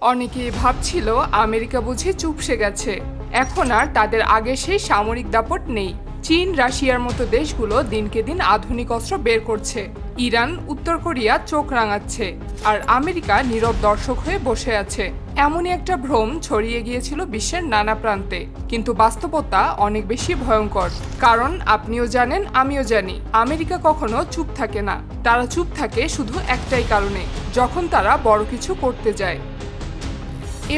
অনেকেই ভাবছিল আমেরিকা বুঝি চুপসে গেছে। এখন আর তাদের আগে সেই সামরিক দাপট নেই। চীন, রাশিয়ার মতো দেশগুলো দিনকে দিন আধুনিক অস্ত্র বের করছে। ইরান, উত্তর কোরিয়া চোখ রাঙাচ্ছে, আর আমেরিকা নীরব দর্শক হয়ে বসে আছে। এমনই একটা ভ্রম ছড়িয়ে গিয়েছিল বিশ্বের নানা প্রান্তে। কিন্তু বাস্তবতা অনেক বেশি ভয়ঙ্কর। কারণ আপনিও জানেন, আমিও জানি, আমেরিকা কখনো চুপ থাকে না। তারা চুপ থাকে শুধু একটাই কারণে, যখন তারা বড় কিছু করতে যায়।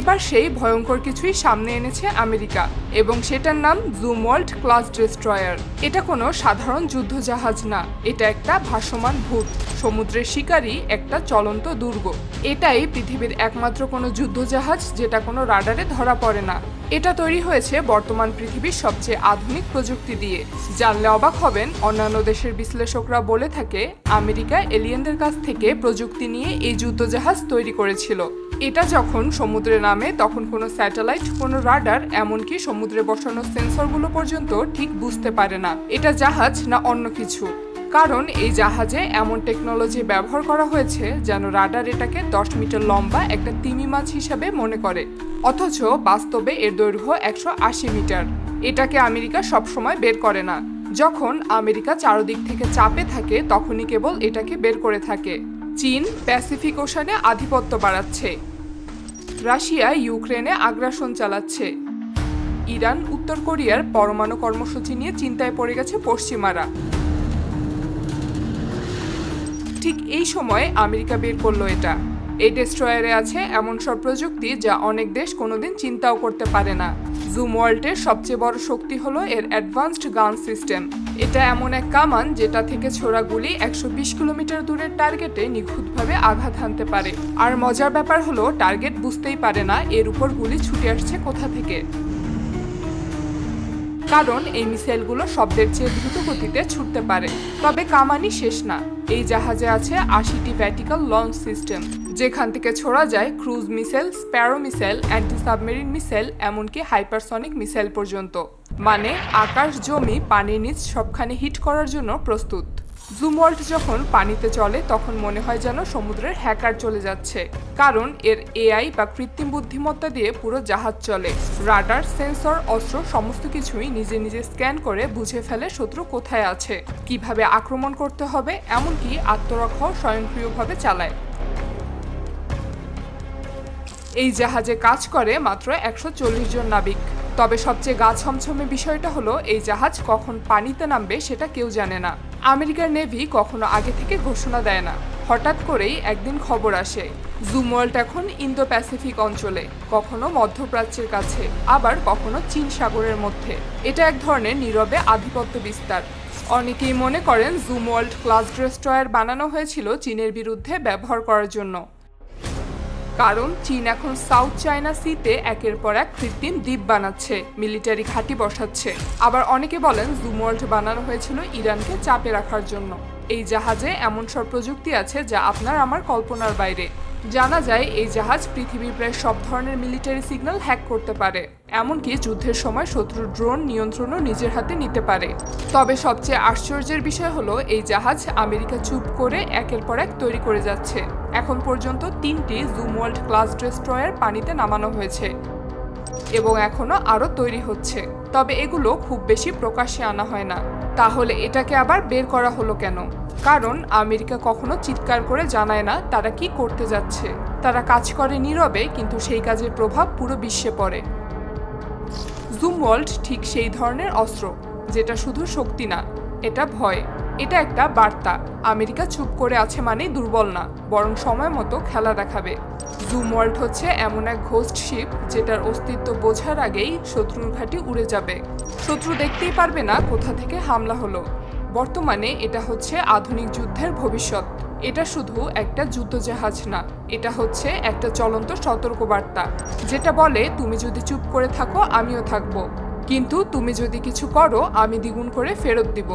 এবার সেই ভয়ঙ্কর কিছুই সামনে এনেছে আমেরিকা, এবং সেটার নাম জুমওয়াল্ট ক্লাস ডেস্ট্রয়ার। এটা কোনো সাধারণ যুদ্ধজাহাজ না, এটা একটা ভাসমান ভূত, সমুদ্রের শিকারী একটা চলন্ত দুর্গ। এটাই পৃথিবীর একমাত্র কোনো যুদ্ধজাহাজ যেটা কোনো রাডারে ধরা পড়ে না। এটা তৈরি হয়েছে বর্তমান পৃথিবীর সবচেয়ে আধুনিক প্রযুক্তি দিয়ে। জানলে অবাক হবেন, অন্যান্য দেশের বিশ্লেষকরা বলে থাকে আমেরিকা এলিয়েনদের কাছ থেকে প্রযুক্তি নিয়ে এই যুদ্ধজাহাজ তৈরি করেছিল। এটা যখন সমুদ্রে নামে তখন কোনো স্যাটেলাইট, কোনো রাডার, এমনকি সমুদ্রে বসানো সেন্সরগুলো পর্যন্ত ঠিক বুঝতে পারে না এটা জাহাজ না অন্য কিছু। কারণ এই জাহাজে এমন টেকনোলজি ব্যবহার করা হয়েছে যেন রাডার এটাকে 10 মিটার লম্বা একটা তিমি মাছ হিসাবে মনে করে, অথচ বাস্তবে এর দৈর্ঘ্য 180 মিটার। এটাকে আমেরিকা সবসময় বের করে না। যখন আমেরিকা চারদিক থেকে চাপে থাকে তখনই কেবল এটাকে বের করে থাকে। চীন প্যাসিফিক ওশানে আধিপত্য বাড়াচ্ছে, রাশিয়া ইউক্রেনে আগ্রাসন চালাচ্ছে, ইরান উত্তর কোরিয়ার পরমাণু কর্মসূচি নিয়ে চিন্তায় পড়ে গেছে পশ্চিমারা। ঠিক এই সময়ে আমেরিকা বের করলো এটা। এই ডেস্ট্রয়ারে আছে এমন সব প্রযুক্তি যা অনেক দেশ কোনোদিন চিন্তাও করতে পারে না। জুমওয়াল্টের সবচেয়ে বড় শক্তি হলো এর অ্যাডভান্সড গান সিস্টেম। এটা এমন এক কামান যেটা থেকে ছোড়া গুলি 120 কিলোমিটার দূরের টার্গেটে নিখুঁতভাবে আঘাত হানতে পারে। আর মজার ব্যাপার হলো টার্গেট বুঝতেই পারে না এর উপর গুলি ছুটে আসছে কোথা থেকে। কারণ এই মিসাইলগুলো শব্দের চেয়ে দ্রুত গতিতে ছুটতে পারে। তবে কামানই শেষ না, এই জাহাজে আছে 80টি ভার্টিক্যাল লঞ্চ সিস্টেম, যেখান থেকে ছোড়া যায় cruise missile, sparrow missile, anti submarine missile, এমনকি হাইপারসনিক মিসাইল পর্যন্ত। মানে আকাশ, জমি, পানির নিচ সবখানে হিট করার জন্য প্রস্তুত। জুমওয়াল্ট যখন পানিতে চলে তখন মনে হয় যেন সমুদ্রের হ্যাকার চলে যাচ্ছে। কারণ এর এআই বা কৃত্রিম বুদ্ধিমত্তা দিয়ে পুরো জাহাজ চলে। রাডার, সেন্সর, অস্ত্র সমস্ত কিছুই নিজে নিজে স্ক্যান করে বুঝে ফেলে শত্রু কোথায় আছে, কিভাবে আক্রমণ করতে হবে, এমনকি আত্মরক্ষাও স্বয়ংক্রিয়ভাবে চালায়। এই জাহাজে কাজ করে মাত্র 140 জন নাবিক। তবে সবচেয়ে গা ছমছমে বিষয়টা হলো এই জাহাজ কখন পানিতে নামবে সেটা কেউ জানে না। আমেরিকার নেভি কখনো আগে থেকে ঘোষণা দেয় না। হঠাৎ করেই একদিন খবর আসে জুমওয়াল্ট এখন ইন্দো প্যাসিফিক অঞ্চলে, কখনো মধ্যপ্রাচ্যের কাছে, আবার কখনো চীন সাগরের মধ্যে। এটা এক ধরনের নীরবে আধিপত্য বিস্তার। অনেকেই মনে করেন জুমওয়াল্ট ক্লাস ডেস্ট্রয়ার বানানো হয়েছিল চীনের বিরুদ্ধে ব্যবহার করার জন্য। কারণ চীন এখন সাউথ চায়না সিতে একের পর এক কৃত্রিম দ্বীপ বানাচ্ছে, মিলিটারি ঘাঁটি বসাচ্ছে। আবার অনেকে বলেন জুমওয়াল্ট বানানো হয়েছিল ইরানকে চাপে রাখার জন্য। এই জাহাজে এমন সব প্রযুক্তি আছে যা আপনার আমার কল্পনার বাইরে। জানা যায় এই জাহাজ পৃথিবীর প্রায় সব ধরনের মিলিটারি সিগন্যাল হ্যাক করতে পারে, এমনকি যুদ্ধের সময় শত্রুর ড্রোন নিয়ন্ত্রণও নিজের হাতে নিতে পারে। তবে সবচেয়ে আশ্চর্যের বিষয় হলো এই জাহাজ আমেরিকা চুপ করে একের পর এক তৈরি করে যাচ্ছে। এখন পর্যন্ত 3টি জুমওয়াল্ট ক্লাস ডেস্ট্রয়ার পানিতে নামানো হয়েছে এবং এখনো আরও তৈরি হচ্ছে। তবে এগুলো খুব বেশি প্রকাশ্যে আনা হয় না। তাহলে এটাকে আবার বের করা হলো কেন? কারণ আমেরিকা কখনো চিৎকার করে জানায় না তারা কি করতে যাচ্ছে। তারা কাজ করে নীরবে, কিন্তু সেই কাজের প্রভাব পুরো বিশ্বে পড়ে। জুমওয়াল্ট ঠিক সেই ধরনের অস্ত্র যেটা শুধু শক্তি না, এটা ভয়। এটা একটা বার্তা, আমেরিকা চুপ করে আছে মানেই দুর্বল না, বরং সময় মতো খেলা দেখাবে। জুমওয়াল্ট হচ্ছে এমন এক ঘোস্ট শিপ যেটার অস্তিত্ব বোঝার আগেই শত্রুর ঘাঁটি উড়ে যাবে। শত্রু দেখতেই পারবে না কোথা থেকে হামলা হলো। বর্তমানে এটা হচ্ছে আধুনিক যুদ্ধের ভবিষ্যৎ। এটা শুধু একটা যুদ্ধজাহাজ না, এটা হচ্ছে একটা চলন্ত সতর্কবার্তা, যেটা বলে তুমি যদি চুপ করে থাকো আমিও থাকবো, কিন্তু তুমি যদি কিছু করো আমি দ্বিগুণ করে ফেরত দিব।